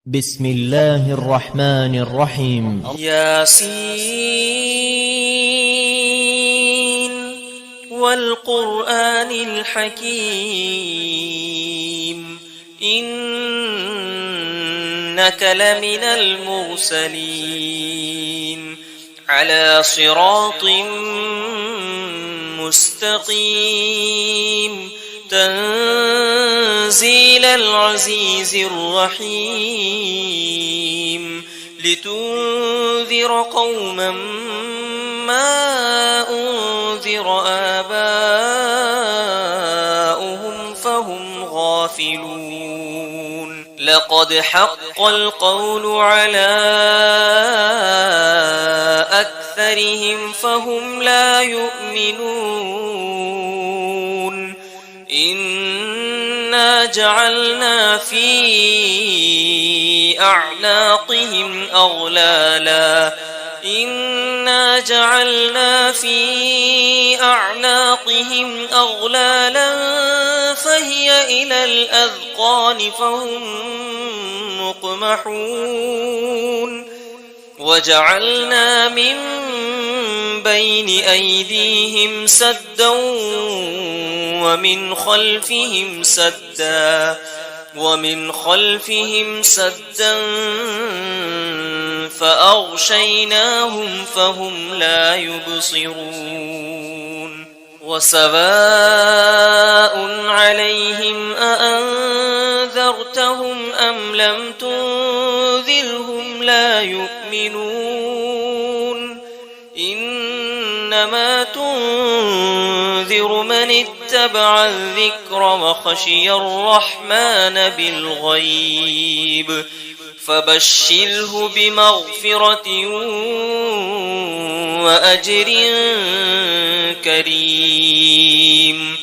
بسم الله الرحمن الرحيم. ياسين والقرآن الحكيم إنك لمن المرسلين على صراط مستقيم تنزيل العزيز الرحيم لتنذر قوما ما أنذر آباؤهم فهم غافلون لقد حق القول على أكثرهم فهم لا يؤمنون إنا جعلنا في أعناقهم أغلالا فهي إلى الأذقان فهم مقمحون وجعلنا من بين أيديهم سدا ومن خلفهم سدا فأغشيناهم فهم لا يبصرون وسواء عليهم أأنذرتهم أم لم تنذرهم لا يؤمنون إنما تنذر من اتبع الذكر وخشي الرحمن بالغيب فبشره بمغفرة وأجر كريم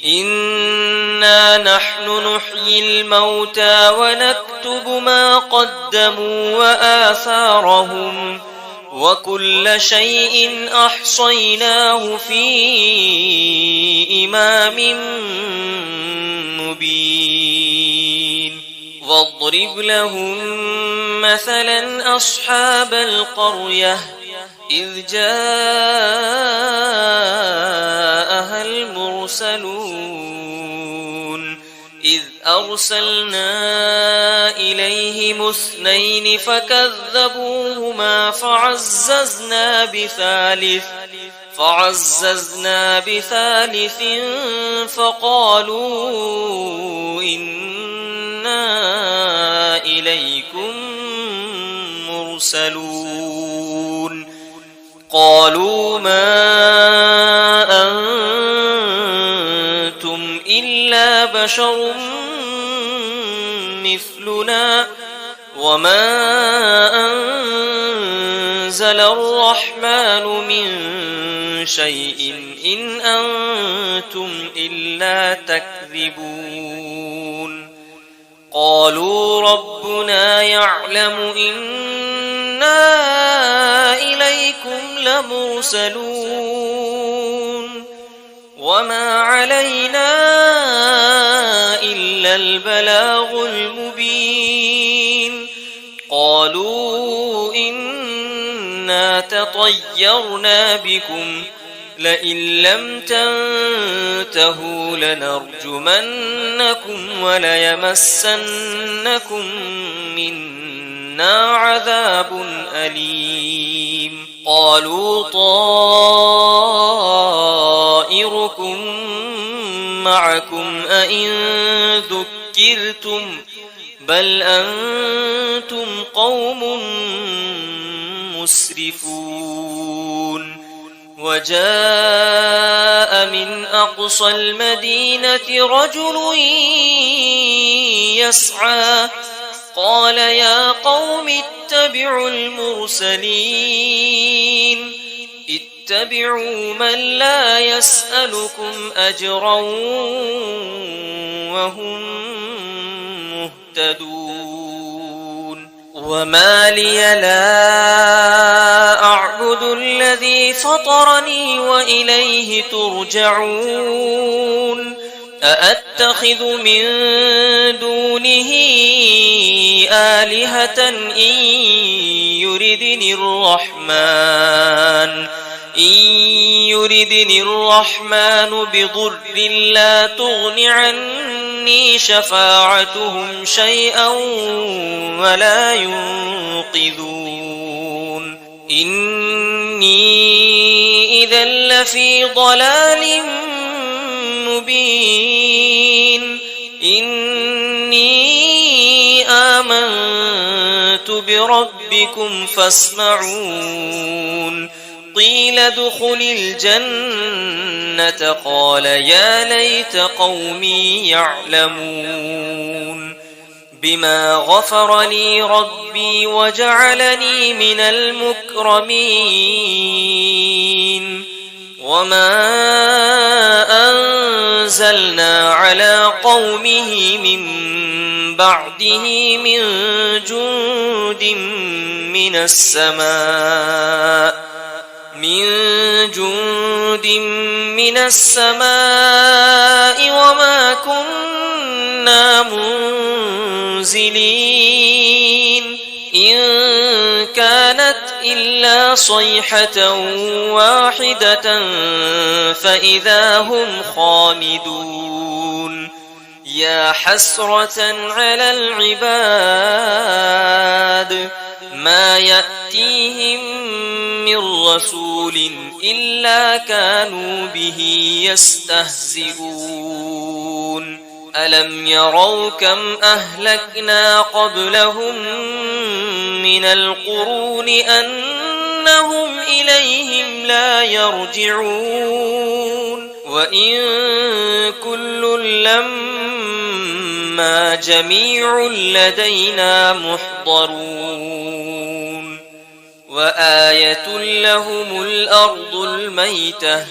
إنا نحن نحيي الموتى ونكتب ما قدموا وآثارهم وكل شيء أحصيناه في إمام مبين واضرب لهم مثلا أصحاب القرية إذ جاءها المرسلون إذ أرسلنا إليهم 2 فكذبوهما فعززنا بثالث فقالوا إنا إليكم مرسلون قالوا ما أنتم إلا بشر مثلنا وما أنزل الرحمن من شيء إن أنتم إلا تكذبون قالوا ربنا يعلم إنا إليكم لمرسلون وما علينا إلا البلاغ المبين قالوا إنا تطيرنا بكم لئن لم تنتهوا لنرجمنكم وليمسنكم منا عذاب أليم قالوا طائركم معكم أئن ذكرتم بل أنتم قوم مسرفون وجاء من أقصى المدينة رجل يسعى قال يا قوم اتبعوا المرسلين اتبعوا من لا يسألكم أجرا وهم مهتدون وما لي لا أعبد الذي فطرني وإليه ترجعون أأتخذ من دونه آلهة إن يردني الرحمن بضر لا تغن عني شفاعتهم شيئا ولا ينقذون إني إذا لفي ضلال مبين إني آمنت بربكم فاسمعون قيل ادخل الجنة قال يا ليت قومي يعلمون بما غفر لي ربي وجعلني من المكرمين وما أنزلنا على قومه من بعده من جند من السماء وما كنا منزلين إن كانت إلا صيحة واحدة فإذا هم خامدون يا حسرة على العباد ما يأتيهم من رسول إلا كانوا به يستهزئون ألم يروا كم أهلكنا قبلهم من القرون أنهم إليهم لا يرجعون وإن كل لما جميع لدينا محضرون وآية لهم الأرض الميتة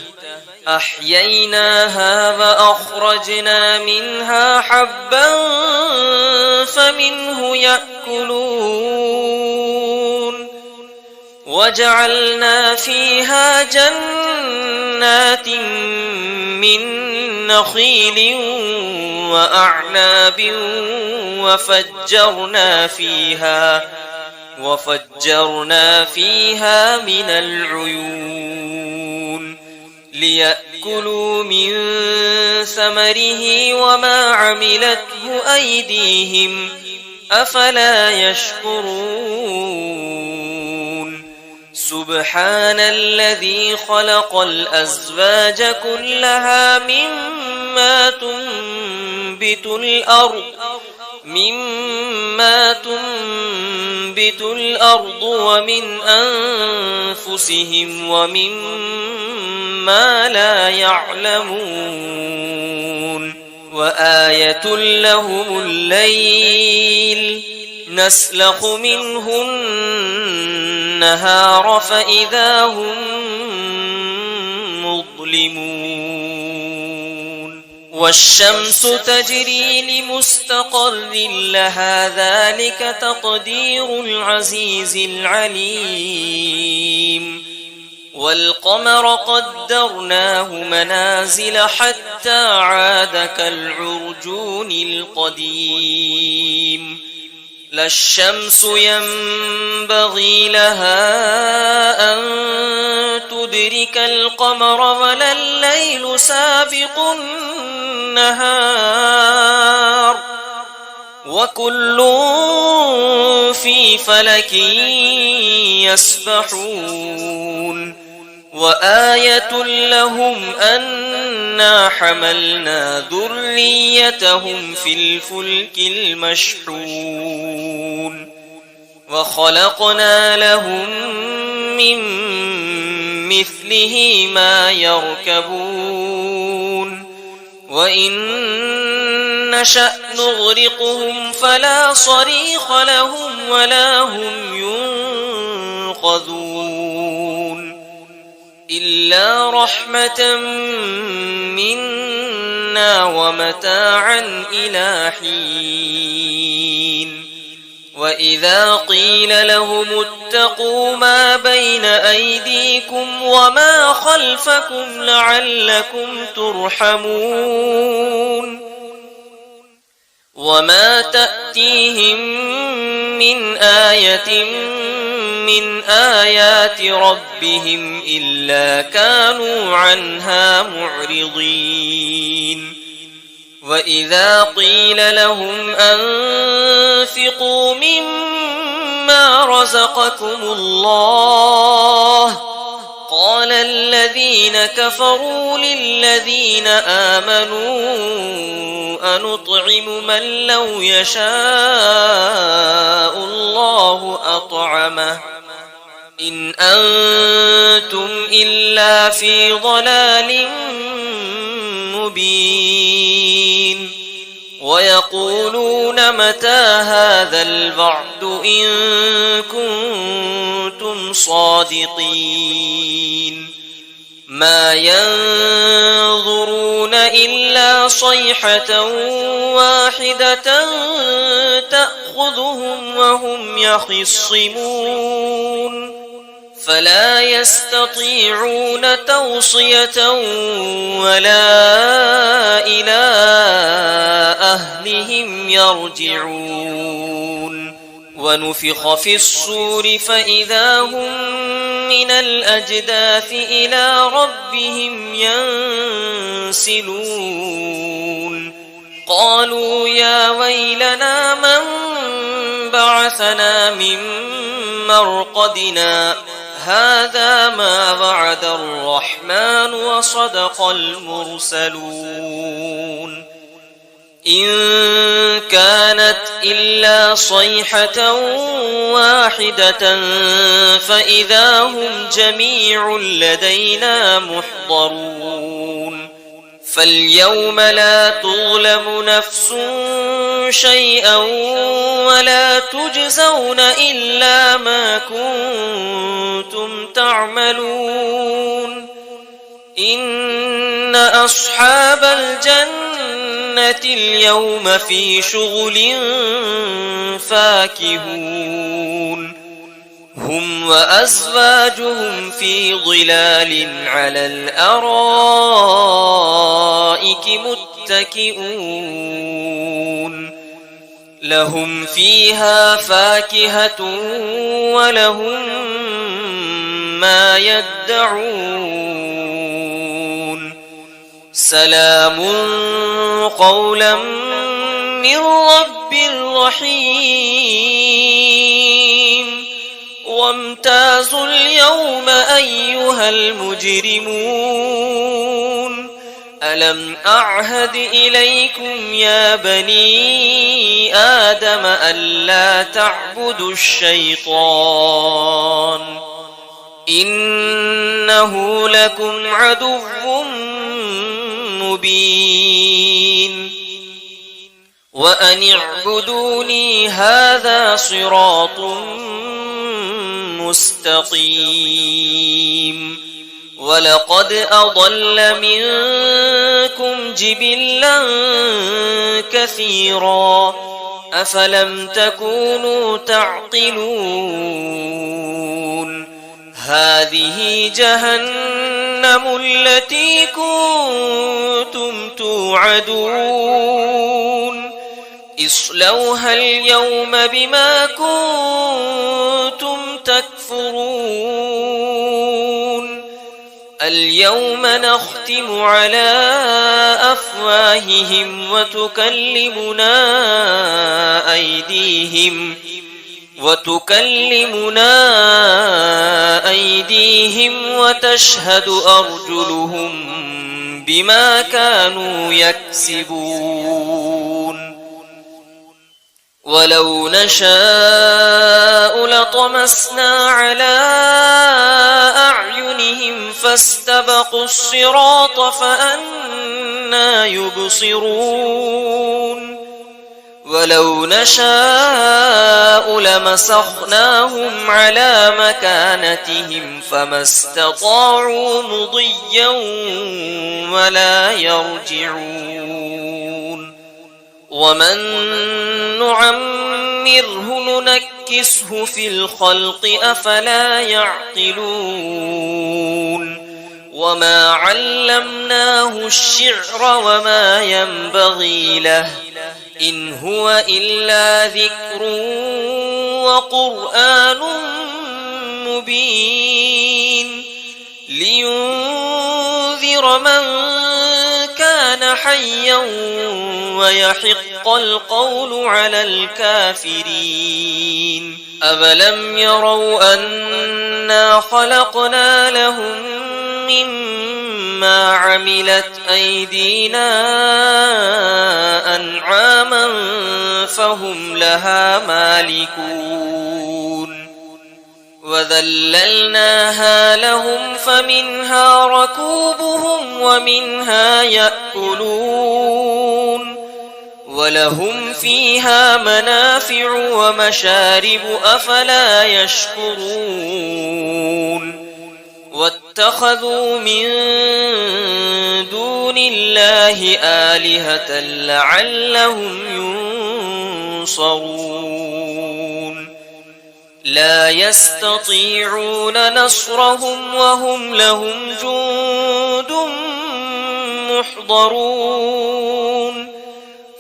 أحييناها وأخرجنا منها حبا فمنه يأكلون وجعلنا فيها جنات من نخيل وأعناب وفجرنا فيها من العيون ليأكلوا من ثمره وما عملته أيديهم أفلا يشكرون سبحان الذي خلق الأزواج كلها مما تنبت الأرض ومن أنفسهم ومما لا يعلمون وآية لهم الليل نسلخ منه النهار فإذا هم مظلمون والشمس تجري لمستقر لها ذلك تقدير العزيز العليم والقمر قدرناه منازل حتى عاد كالعرجون القديم لا الشمس ينبغي لها أن تدرك القمر ولا الليل سابق النهار وكل في فلك يسبحون وآية لهم أنا حملنا ذريتهم في الفلك المشحون وخلقنا لهم من مثله ما يركبون وإن نشأ نغرقهم فلا صريخ لهم ولا هم ينقذون إلا رحمة منا ومتاعا إلى حين وإذا قيل لهم اتقوا ما بين أيديكم وما خلفكم لعلكم ترحمون وما تأتيهم من آية من آيات ربهم إلا كانوا عنها معرضين وإذا قيل لهم أنفقوا مما رزقكم الله قال الذين كفروا للذين آمنوا أنطعم من لو يشاء الله أطعمه إن أنتم إلا في ضلال مبين ويقولون متى هذا الوعد إن كنتم صادقين ما ينظرون إلا صيحة واحدة تأخذهم وهم يخصمون فلا يستطيعون توصية ولا إلى أهلهم يرجعون ونفخ في الصور فإذا هم من الأجداث إلى ربهم ينسلون قالوا يا ويلنا من بعثنا من مرقدنا هذا ما وعد الرحمن وصدق المرسلون إن كانت إلا صيحة واحدة فإذا هم جميع لدينا محضرون فاليوم لا تظلم نفس شيئا ولا تجزون إلا ما كنتم تعملون إن أصحاب الجنة اليوم في شغل فاكهون هم وأزواجهم في ظلال على الأرائك متكئون لهم فيها فاكهة ولهم ما يدعون سلام قولا من رب رحيم وامتازوا اليوم أيها المجرمون ألم أعهد إليكم يا بني آدم ألا تعبدوا الشيطان إنه لكم عدو مبين وأن اعبدوني هذا صراط مستقيم ولقد أضل منكم جبلا كثيرا أفلم تكونوا تعقلون هذه جهنم التي كنتم توعدون اصلوها اليوم بما كنتم تكفرون اليوم نختم على أفواههم وتكلمنا أيديهم وتشهد أرجلهم بما كانوا يكسبون ولو نشاء لطمسنا على أعينهم فاستبقوا الصراط فأنى يبصرون ولو نشاء لمسخناهم على مكانتهم فما استطاعوا مضيا ولا يرجعون ومن نعمره ننكسه في الخلق أفلا يعقلون وما علمناه الشعر وما ينبغي له إن هو إلا ذكر وقرآن مبين لينذر من كان حيا ويحق القول على الكافرين أفلم يروا أنا خلقنا لهم مما عملت أيدينا أنعاما فهم لها مالكون وذللناها لهم فمنها ركوبهم ومنها يأكلون ولهم فيها منافع ومشارب أفلا يشكرون واتخذوا من دون الله آلهة لعلهم ينصرون لا يستطيعون نصرهم وهم لهم جند محضرون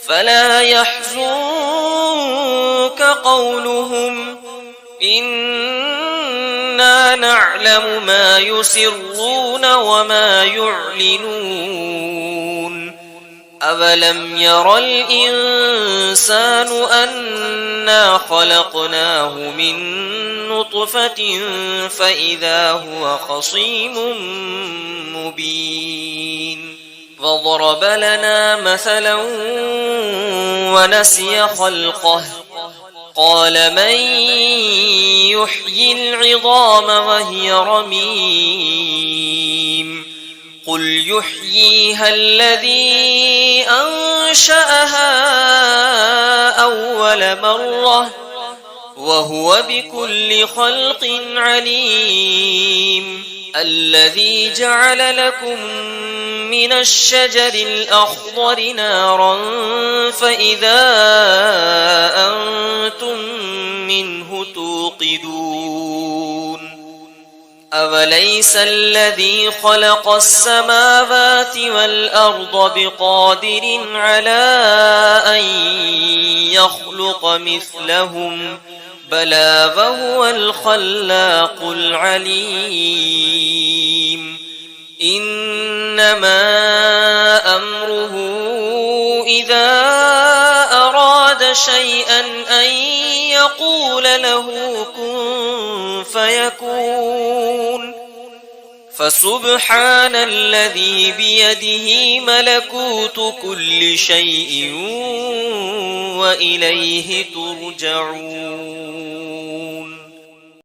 فلا يحزنك قولهم إنا نعلم ما يسرون وما يعلنون أولم ير الإنسان أنا خلقناه من نطفة فإذا هو خصيم مبين وضرب لنا مثلا ونسي خلقه قال من يحيي العظام وهي رميم قل يحييها الذي أنشأها أول مرة وهو بكل خلق عليم الذي جعل لكم من الشجر الأخضر نارا فإذا أنتم منه توقدون أوليس الذي خلق السماوات والأرض بقادر على أن يخلق مثلهم بلى وهو الخلاق العليم إنما أمره إذا أراد شيئا أن يقول له كن فيكون فسبحان الذي بيده ملكوت كل شيء وإليه ترجعون